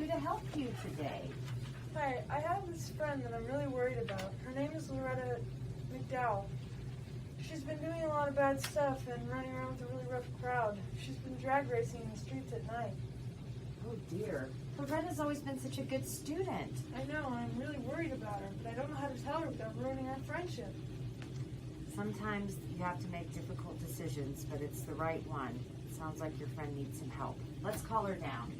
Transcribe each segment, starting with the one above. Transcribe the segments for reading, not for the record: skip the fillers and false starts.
to help you today? Hi, I have this friend that I'm really worried about. Her name is Loretta McDowell. She's been doing a lot of bad stuff and running around with a really rough crowd. She's been drag racing in the streets at night. Oh dear. Loretta's always been such a good student. I know, and I'm really worried about her, but I don't know how to tell her without ruining our friendship. Sometimes you have to make difficult decisions, but it's the right one. It sounds like your friend needs some help. Let's call her down.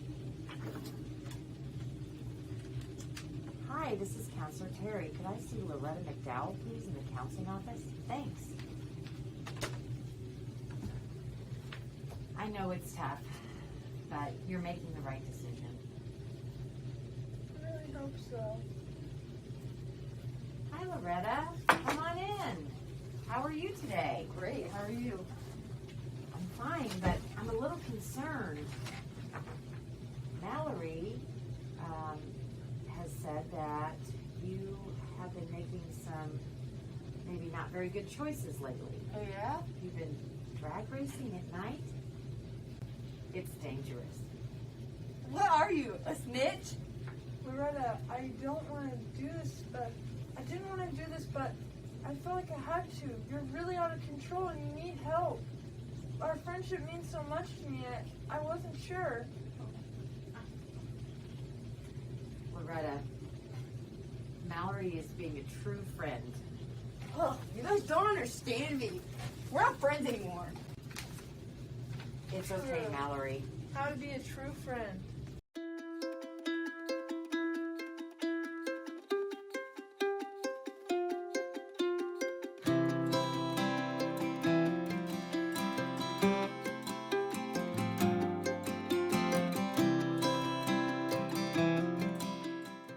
Hi, this is Counselor Terry. Could I see Loretta McDowell, please, in the counseling office? Thanks. I know it's tough, but you're making the right decision. I really hope so. Hi, Loretta. Come on in. How are you today? Great. How are you? I'm fine, but I'm a little concerned. Mallory has said that you have been making some maybe not very good choices lately. Oh, yeah? You've been drag racing at night? It's dangerous. What are you, a snitch? Loretta, I don't want to do this, but I didn't want to do this, but I felt like I had to. You're really out of control and you need help. Our friendship means so much to me. I wasn't sure. Loretta, Mallory is being a true friend. Oh, you guys don't understand me. We're not friends anymore. It's okay, Mallory. How to be a true friend.